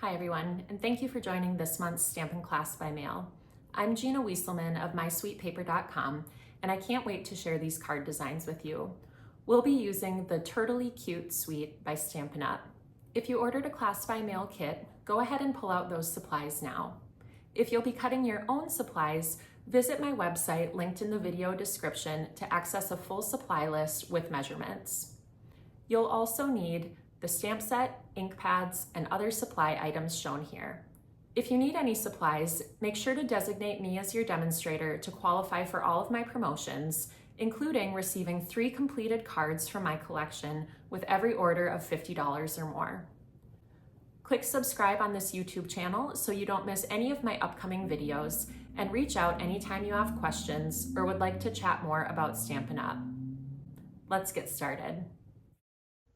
Hi everyone, and thank you for joining this month's Stampin' class by mail. I'm Gina Wieselman of MySweetPaper.com, and I can't wait to share these card designs with you. We'll be using the Turtley Cute Suite by Stampin' Up. If you ordered a class by mail kit, go ahead and pull out those supplies now. If you'll be cutting your own supplies, visit my website linked in the video description to access a full supply list with measurements. You'll also need the stamp set, ink pads, and other supply items shown here. If you need any supplies, make sure to designate me as your demonstrator to qualify for all of my promotions, including receiving 3 completed cards from my collection with every order of $50 or more. Click subscribe on this YouTube channel so you don't miss any of my upcoming videos, and reach out anytime you have questions or would like to chat more about Stampin' Up. Let's get started.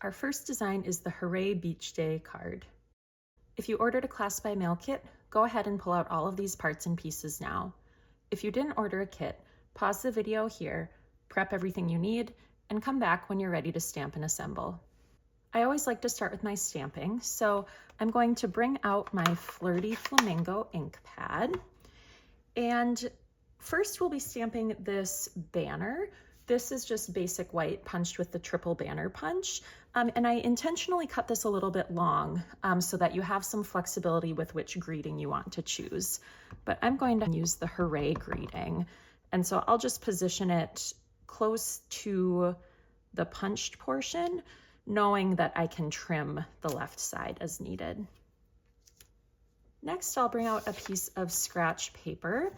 Our first design is the Hooray Beach Day card. If you ordered a class by mail kit, go ahead and pull out all of these parts and pieces now. If you didn't order a kit, pause the video here, prep everything you need, and come back when you're ready to stamp and assemble. I always like to start with my stamping, so I'm going to bring out my Flirty Flamingo ink pad. And first we'll be stamping this banner. This is just basic white punched with the triple banner punch. And I intentionally cut this a little bit long so that you have some flexibility with which greeting you want to choose. But I'm going to use the Hooray greeting. And so I'll just position it close to the punched portion, knowing that I can trim the left side as needed. Next, I'll bring out a piece of scratch paper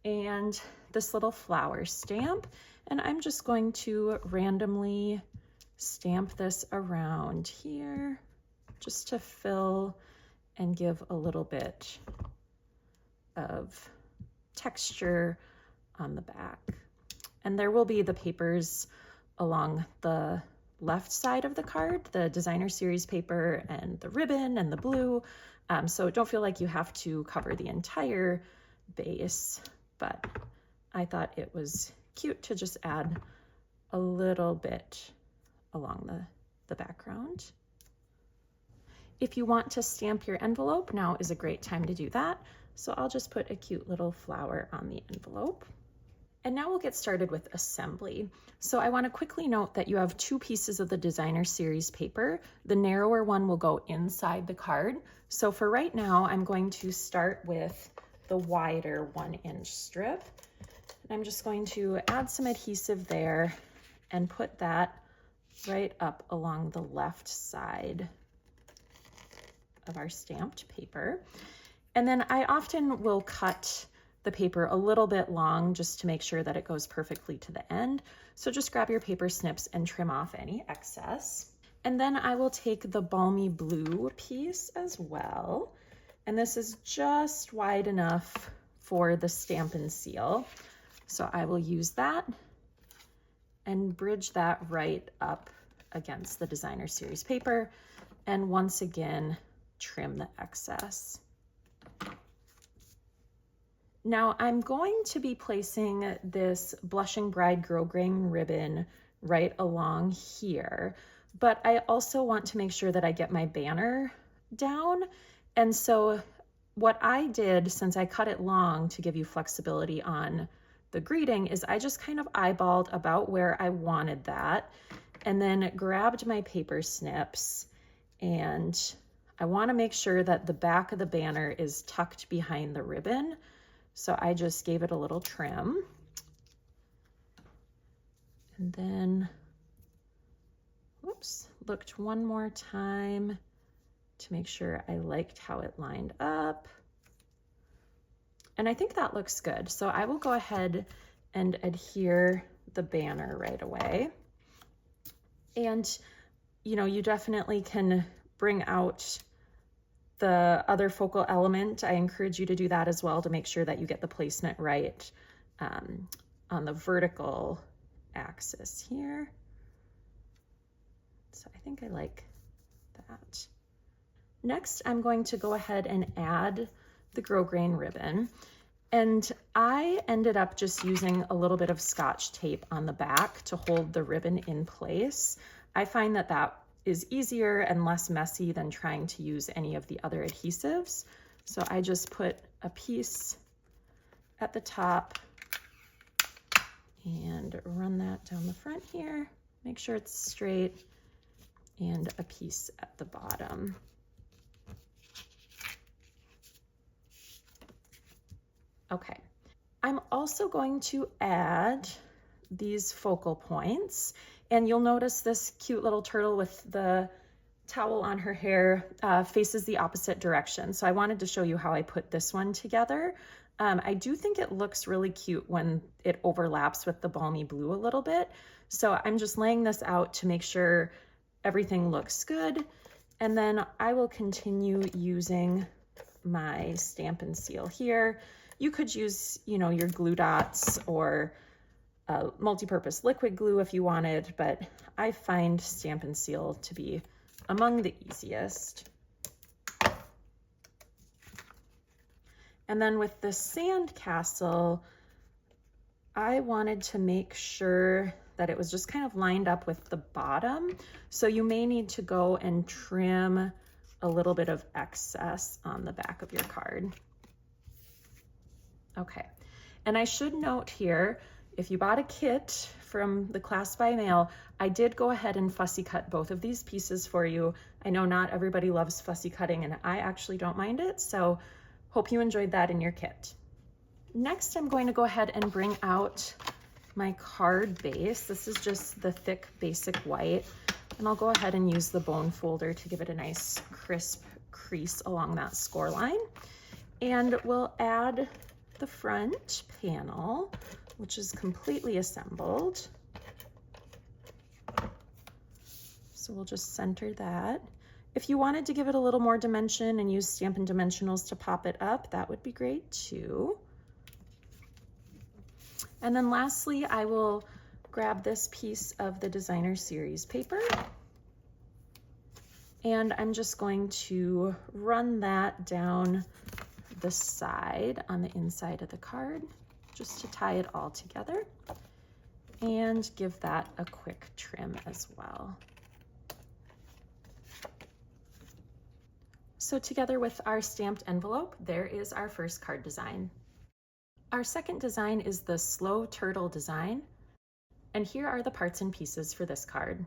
and this little flower stamp. And I'm just going to randomly stamp this around here just to fill and give a little bit of texture on the back. And there will be the papers along the left side of the card, the designer series paper and the ribbon and the blue. So don't feel like you have to cover the entire base, but I thought it was cute to just add a little bit along the background. If you want to stamp your envelope, now is a great time to do that. So I'll just put a cute little flower on the envelope. And now we'll get started with assembly. So I want to quickly note that you have 2 pieces of the designer series paper. The narrower one will go inside the card. So for right now, I'm going to start with the wider 1-inch strip. And I'm just going to add some adhesive there and put that right up along the left side of our stamped paper. And then I often will cut the paper a little bit long just to make sure that it goes perfectly to the end. So just grab your paper snips and trim off any excess. And then I will take the balmy blue piece as well. And this is just wide enough for the Stampin' seal. So I will use that and bridge that right up against the designer series paper. And once again, trim the excess. Now I'm going to be placing this Blushing Bride grosgrain ribbon right along here, but I also want to make sure that I get my banner down. And so what I did, since I cut it long to give you flexibility on the greeting, is I just kind of eyeballed about where I wanted that and then grabbed my paper snips, and I want to make sure that the back of the banner is tucked behind the ribbon. So I just gave it a little trim. And then, whoops, looked one more time to make sure I liked how it lined up. And I think that looks good. So I will go ahead and adhere the banner right away. And, you know, you definitely can bring out the other focal element. I encourage you to do that as well to make sure that you get the placement right on the vertical axis here. So I think I like that. Next, I'm going to go ahead and add the grosgrain ribbon. And I ended up just using a little bit of Scotch tape on the back to hold the ribbon in place. I find that that is easier and less messy than trying to use any of the other adhesives. So I just put a piece at the top and run that down the front here. Make sure it's straight, and a piece at the bottom. Okay, I'm also going to add these focal points, and you'll notice this cute little turtle with the towel on her hair faces the opposite direction. So I wanted to show you how I put this one together. I do think it looks really cute when it overlaps with the balmy blue a little bit. So I'm just laying this out to make sure everything looks good. And then I will continue using my Stampin' Seal here. You could use, you know, your glue dots or multi-purpose liquid glue if you wanted, but I find Stampin' Seal to be among the easiest. And then with the sand castle, I wanted to make sure that it was just kind of lined up with the bottom. So you may need to go and trim a little bit of excess on the back of your card. Okay, and I should note here, if you bought a kit from the class by mail, I did go ahead and fussy cut both of these pieces for you. I know not everybody loves fussy cutting, and I actually don't mind it, so hope you enjoyed that in your kit. Next, I'm going to go ahead and bring out my card base. This is just the thick basic white, and I'll go ahead and use the bone folder to give it a nice crisp crease along that score line. And we'll add the front panel, which is completely assembled. So we'll just center that. If you wanted to give it a little more dimension and use Stampin' Dimensionals to pop it up, that would be great too. And then lastly, I will grab this piece of the designer series paper, and I'm just going to run that down the side on the inside of the card just to tie it all together and give that a quick trim as well. So together with our stamped envelope, there is our first card design. Our second design is the slow turtle design, and here are the parts and pieces for this card.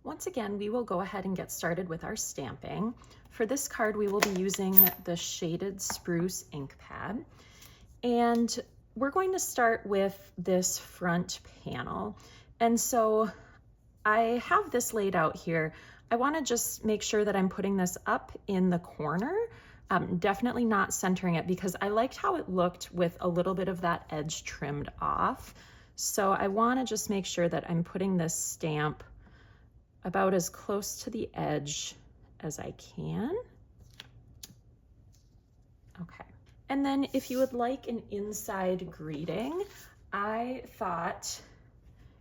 Once again, we will go ahead and get started with our stamping. For this card, we will be using the shaded spruce ink pad, and we're going to start with this front panel. And so I have this laid out here. I want to just make sure that I'm putting this up in the corner, definitely not centering it, because I liked how it looked with a little bit of that edge trimmed off. So I want to just make sure that I'm putting this stamp about as close to the edge as I can. Okay. And then if you would like an inside greeting, I thought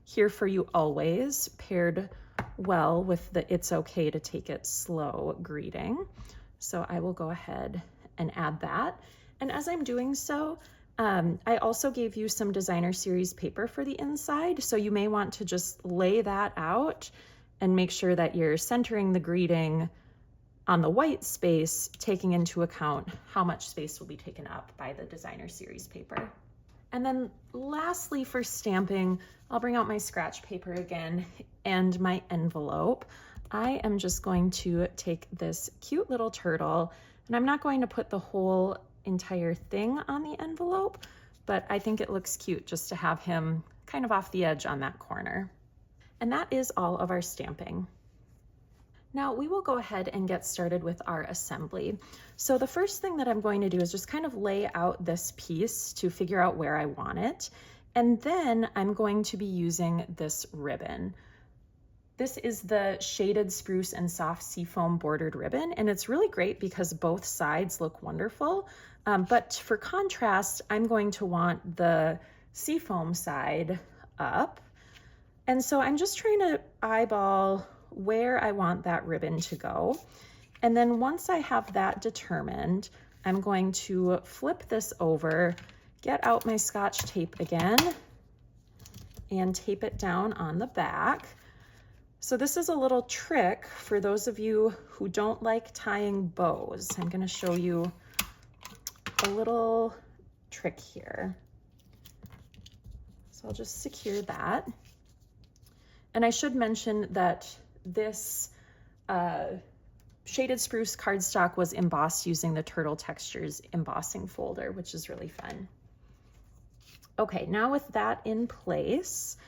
Here For You Always paired well with the It's Okay to Take It Slow greeting. So I will go ahead and add that. And as I'm doing so, I also gave you some designer series paper for the inside. So you may want to just lay that out and make sure that you're centering the greeting on the white space, taking into account how much space will be taken up by the designer series paper. And then lastly, for stamping, I'll bring out my scratch paper again and my envelope. I am just going to take this cute little turtle, and I'm not going to put the whole entire thing on the envelope, but I think it looks cute just to have him kind of off the edge on that corner. And that is all of our stamping. Now we will go ahead and get started with our assembly. So the first thing that I'm going to do is just kind of lay out this piece to figure out where I want it. And then I'm going to be using this ribbon. This is the shaded spruce and soft seafoam bordered ribbon, and it's really great because both sides look wonderful. But for contrast, I'm going to want the seafoam side up. And so I'm just trying to eyeball where I want that ribbon to go. And then once I have that determined, I'm going to flip this over, get out my Scotch tape again, and tape it down on the back. So this is a little trick for those of you who don't like tying bows. I'm going to show you a little trick here. So I'll just secure that. And I should mention that this shaded spruce cardstock was embossed using the Turtle Textures embossing folder, which is really fun. Okay, now with that in place,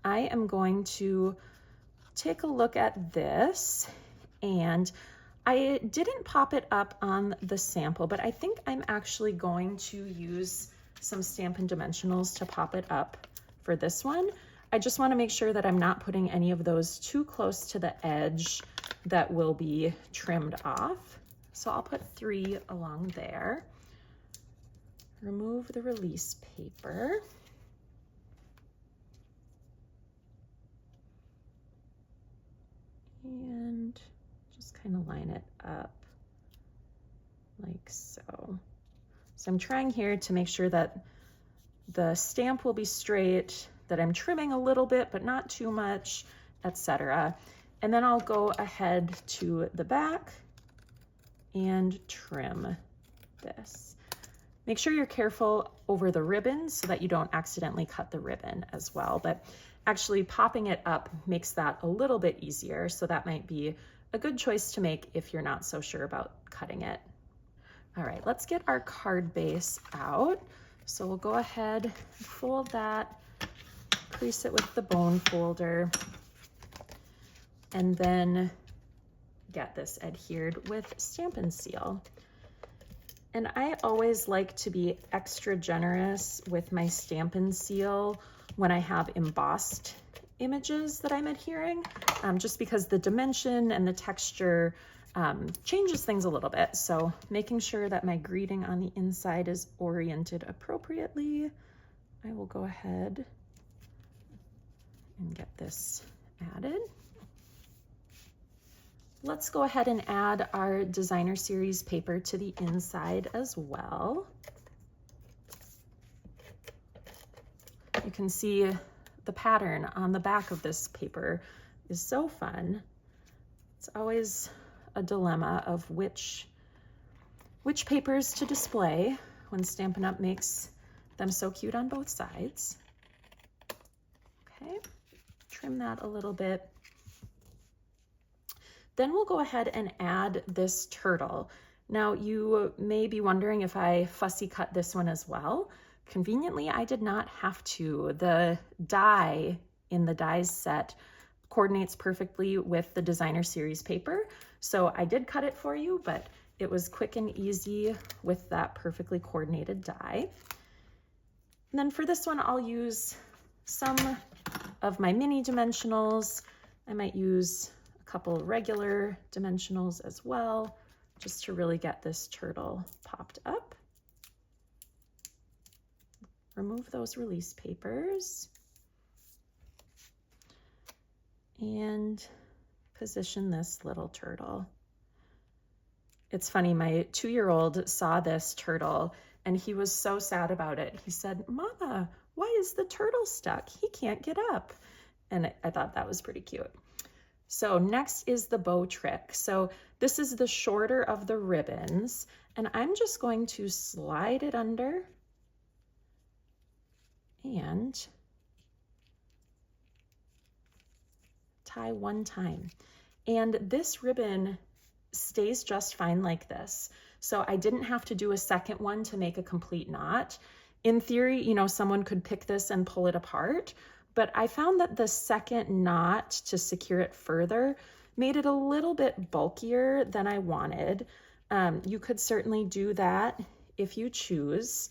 I am going to take a look at this, and I didn't pop it up on the sample, but I think I'm actually going to use some Stampin' Dimensionals to pop it up for this one. I just want to make sure that I'm not putting any of those too close to the edge that will be trimmed off. So I'll put 3 along there. Remove the release paper. And just kind of line it up like so. So I'm trying here to make sure that the stamp will be straight, that I'm trimming a little bit, but not too much, etc. And then I'll go ahead to the back and trim this. Make sure you're careful over the ribbon so that you don't accidentally cut the ribbon as well. But actually popping it up makes that a little bit easier. So that might be a good choice to make if you're not so sure about cutting it. All right, let's get our card base out. So we'll go ahead and fold that, crease it with the bone folder, and then get this adhered with Stampin' Seal. And I always like to be extra generous with my Stampin' Seal when I have embossed images that I'm adhering, just because the dimension and the texture changes things a little bit. So making sure that my greeting on the inside is oriented appropriately, I will go ahead and get this added. Let's go ahead and add our designer series paper to the inside as well. You can see the pattern on the back of this paper is so fun. It's always a dilemma of which papers to display when Stampin' Up! Makes them so cute on both sides. Okay, trim that a little bit. Then we'll go ahead and add this turtle. Now you may be wondering if I fussy cut this one as well. Conveniently, I did not have to. The die in the dies set coordinates perfectly with the designer series paper. So I did cut it for you, but it was quick and easy with that perfectly coordinated die. And then for this one, I'll use some of my mini dimensionals. I might use a couple regular dimensionals as well, just to really get this turtle popped up. Remove those release papers and position this little turtle. It's funny, my 2-year-old saw this turtle and he was so sad about it. He said, "Mama, why is the turtle stuck? He can't get up." And I thought that was pretty cute. So next is the bow trick. So this is the shorter of the ribbons, and I'm just going to slide it under and tie one time. And this ribbon stays just fine like this. So I didn't have to do a second one to make a complete knot. In theory, you know, someone could pick this and pull it apart, but I found that the second knot to secure it further made it a little bit bulkier than I wanted. You could certainly do that if you choose.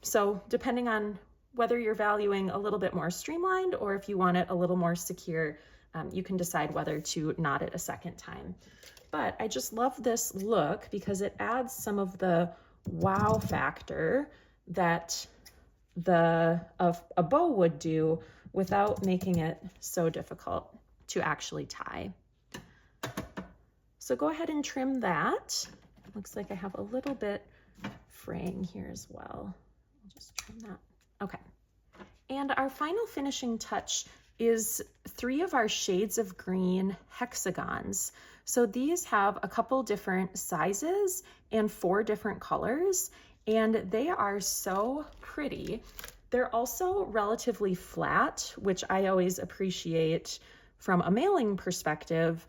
So depending on whether you're valuing a little bit more streamlined or if you want it a little more secure, you can decide whether to knot it a second time. But I just love this look because it adds some of the wow factor that a bow would do without making it so difficult to actually tie. So go ahead and trim that. Looks like I have a little bit fraying here as well. I'll just trim that. Okay. And our final finishing touch is 3 of our shades of green hexagons. So these have a couple different sizes and 4 different colors, and they are so pretty. They're also relatively flat, which I always appreciate from a mailing perspective,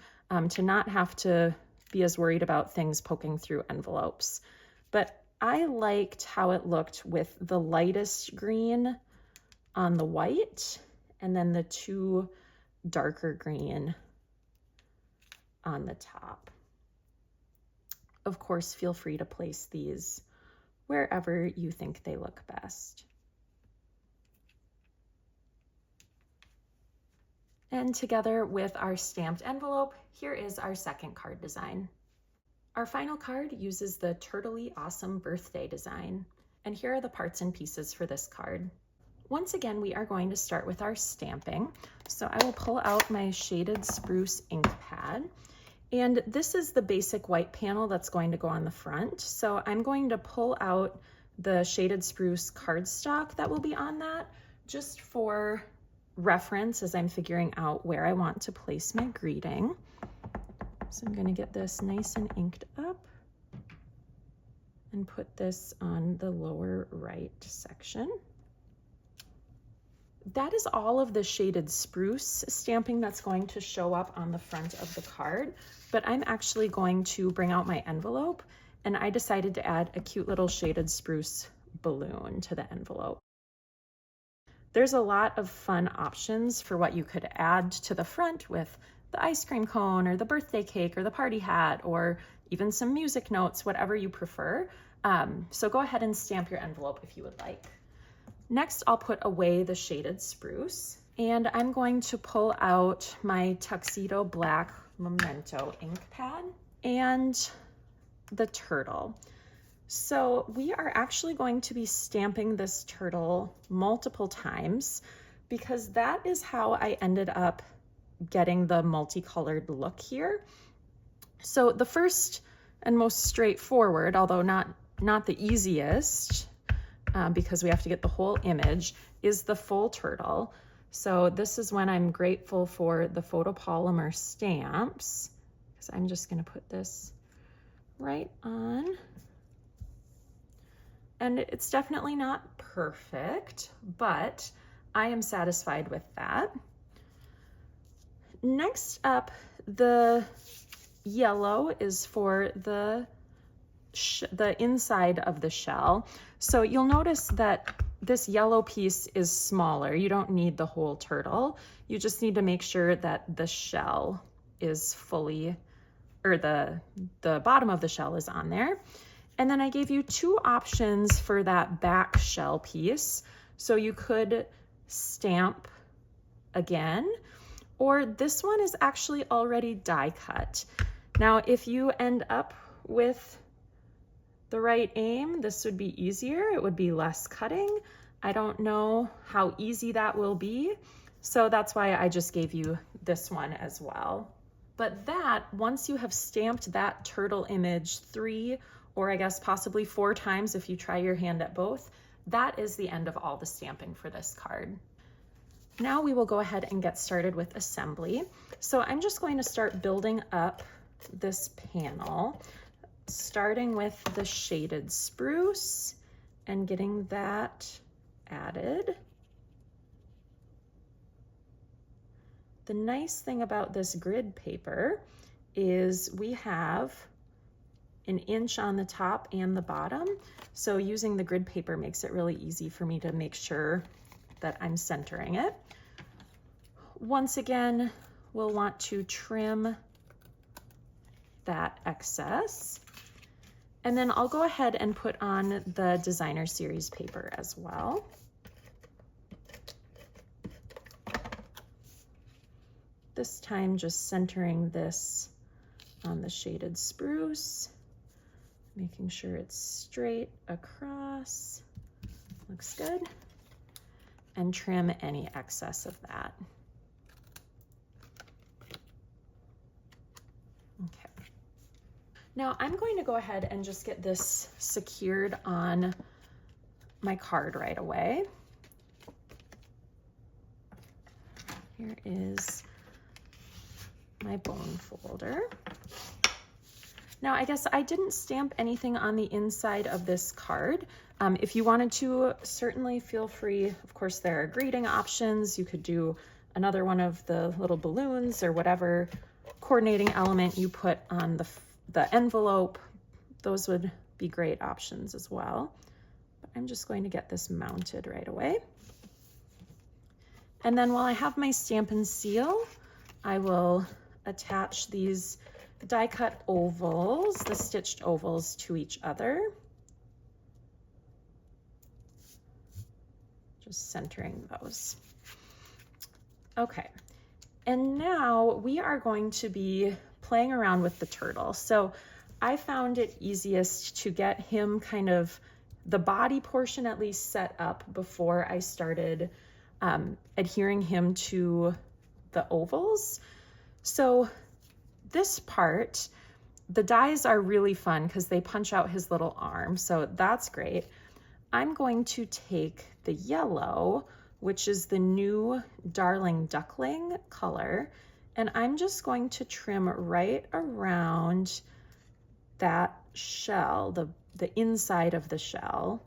to not have to be as worried about things poking through envelopes. But I liked how it looked with the lightest green on the white and then the 2 darker green on the top. Of course, feel free to place these wherever you think they look best. And together with our stamped envelope, here is our second card design. Our final card uses the Turtley Awesome birthday design. And here are the parts and pieces for this card. Once again, we are going to start with our stamping. So I will pull out my shaded spruce ink pad. And this is the basic white panel that's going to go on the front. So I'm going to pull out the shaded spruce cardstock that will be on that, just for reference as I'm figuring out where I want to place my greeting. So I'm going to get this nice and inked up and put this on the lower right section. That is all of the shaded spruce stamping that's going to show up on the front of the card, but I'm actually going to bring out my envelope, and I decided to add a cute little shaded spruce balloon to the envelope. There's a lot of fun options for what you could add to the front with the ice cream cone or the birthday cake or the party hat or even some music notes, whatever you prefer. So go ahead and stamp your envelope if you would like. Next, I'll put away the shaded spruce, and I'm going to pull out my tuxedo black Memento ink pad and the turtle. So we are actually going to be stamping this turtle multiple times because that is how I ended up getting the multicolored look here. So the first and most straightforward, although not the easiest, because we have to get the whole image, is the full turtle. So this is when I'm grateful for the photopolymer stamps, because I'm just going to put this right on. And it's definitely not perfect, but I am satisfied with that. Next up, the yellow is for the inside of the shell. So you'll notice that this yellow piece is smaller. You don't need the whole turtle. You just need to make sure that the shell is fully, or the bottom of the shell is on there. And then I gave you 2 options for that back shell piece. So you could stamp again, or this one is actually already die cut. Now, if you end up with the right aim, this would be easier. It would be less cutting. I don't know how easy that will be. So that's why I just gave you this one as well. But that, once you have stamped that turtle image 3, or I guess possibly 4 times if you try your hand at both, that is the end of all the stamping for this card. Now we will go ahead and get started with assembly. So I'm just going to start building up this panel, starting with the shaded spruce and getting that added. The nice thing about this grid paper is we have an inch on the top and the bottom. So using the grid paper makes it really easy for me to make sure that I'm centering it. Once again, we'll want to trim that excess. And then I'll go ahead and put on the designer series paper as well. This time just centering this on the shaded spruce, making sure it's straight across. Looks good. And trim any excess of that. Okay. Now I'm going to go ahead and just get this secured on my card right away. Here is my bone folder. Now, I guess I didn't stamp anything on the inside of this card. If you wanted to, certainly feel free. Of course, there are greeting options. You could do another one of the little balloons or whatever coordinating element you put on the envelope. Those would be great options as well. But I'm just going to get this mounted right away. And then while I have my Stampin' Seal, I will attach these die cut ovals, the stitched ovals, to each other. Just centering those. Okay, and now we are going to be playing around with the turtle. So I found it easiest to get him kind of the body portion at least set up before I started adhering him to the ovals. So this part, the dies are really fun because they punch out his little arm, so that's great. I'm going to take the yellow, which is the new Darling Duckling color, and I'm just going to trim right around that shell, the inside of the shell.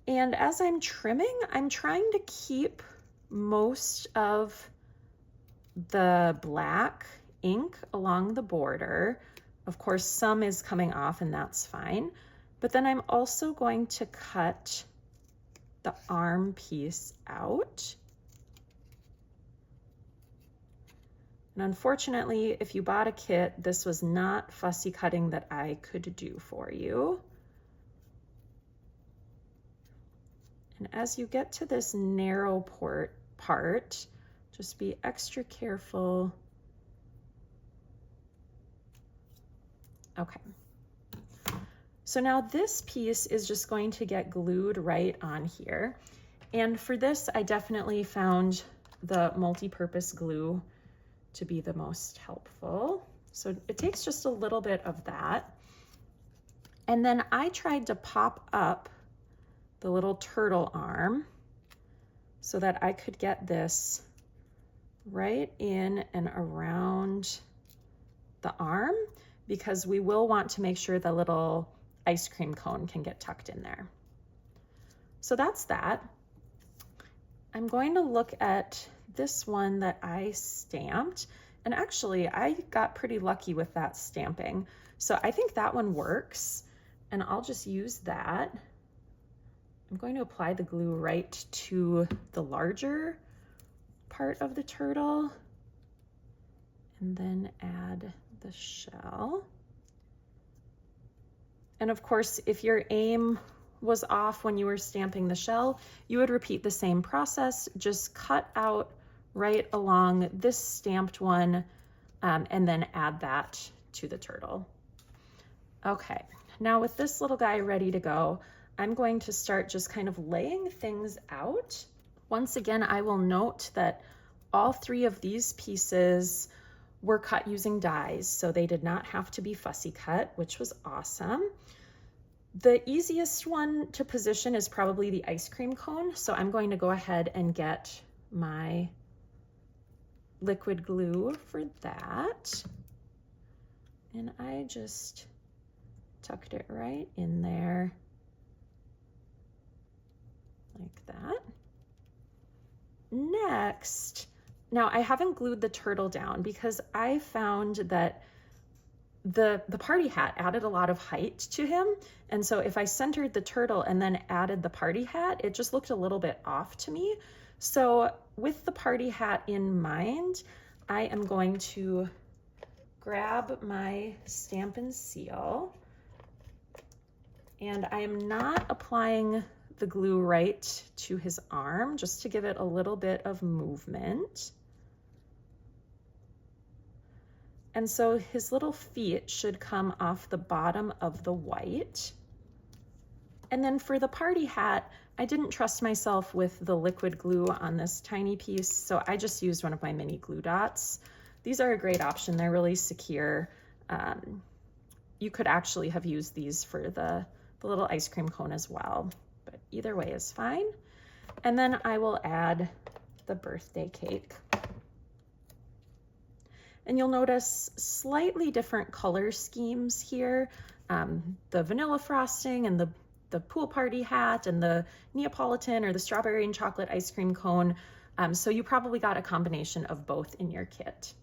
And as I'm trimming, I'm trying to keep most of the black ink along the border. Of course, some is coming off and that's fine. But then I'm also going to cut the arm piece out. And unfortunately, if you bought a kit, this was not fussy cutting that I could do for you. And as you get to this narrow part, just be extra careful. Okay. So now this piece is just going to get glued right on here. And for this, I definitely found the multi-purpose glue to be the most helpful. So it takes just a little bit of that. And then I tried to pop up the little turtle arm so that I could get this right in and around the arm, because we will want to make sure the little ice cream cone can get tucked in there. So that's that. I'm going to look at this one that I stamped, and actually I got pretty lucky with that stamping. So I think that one works, and I'll just use that. I'm going to apply the glue right to the larger part of the turtle, and then add the shell. And of course, if your aim was off when you were stamping the shell, you would repeat the same process, just cut out right along this stamped one, and then add that to the turtle. Okay, now with this little guy ready to go, I'm going to start just kind of laying things out. Once again, I will note that all three of these pieces were cut using dies, so they did not have to be fussy cut, which was awesome. The easiest one to position is probably the ice cream cone, so I'm going to go ahead and get my liquid glue for that. And I just tucked it right in there like that. Next, now I haven't glued the turtle down because I found that the party hat added a lot of height to him. And so if I centered the turtle and then added the party hat, it just looked a little bit off to me. So with the party hat in mind, I am going to grab my Stampin' Seal, and I am not applying the glue right to his arm, just to give it a little bit of movement. And so his little feet should come off the bottom of the white. And then for the party hat, I didn't trust myself with the liquid glue on this tiny piece, so I just used one of my mini glue dots. These are a great option. They're really secure. You could actually have used these for the little ice cream cone as well, but either way is fine. And then I will add the birthday cake. And you'll notice slightly different color schemes here. The vanilla frosting and the pool party hat and the Neapolitan or the strawberry and chocolate ice cream cone. So you probably got a combination of both in your kit.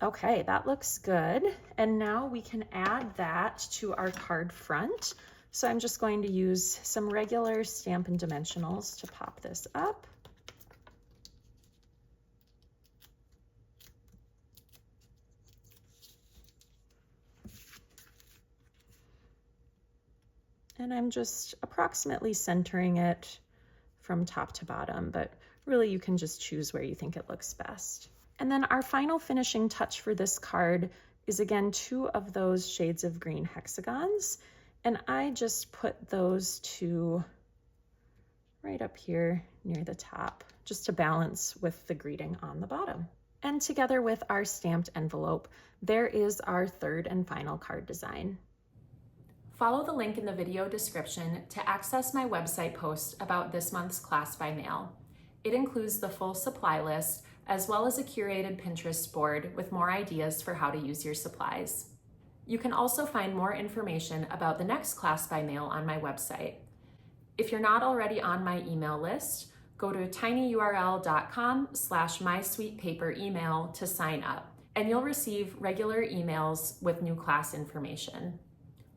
Okay, that looks good. And now we can add that to our card front. So I'm just going to use some regular Stampin' Dimensionals to pop this up. And I'm just approximately centering it from top to bottom, but really you can just choose where you think it looks best. And then our final finishing touch for this card is again 2 of those shades of green hexagons. And I just put those 2 right up here near the top, just to balance with the greeting on the bottom. And together with our stamped envelope, there is our third and final card design. Follow the link in the video description to access my website post about this month's class by mail. It includes the full supply list, as well as a curated Pinterest board with more ideas for how to use your supplies. You can also find more information about the next class by mail on my website. If you're not already on my email list, go to tinyurl.com/mysweetpaperemail to sign up, and you'll receive regular emails with new class information.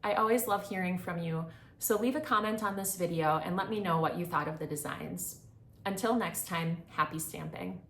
I always love hearing from you, so leave a comment on this video and let me know what you thought of the designs. Until next time, happy stamping.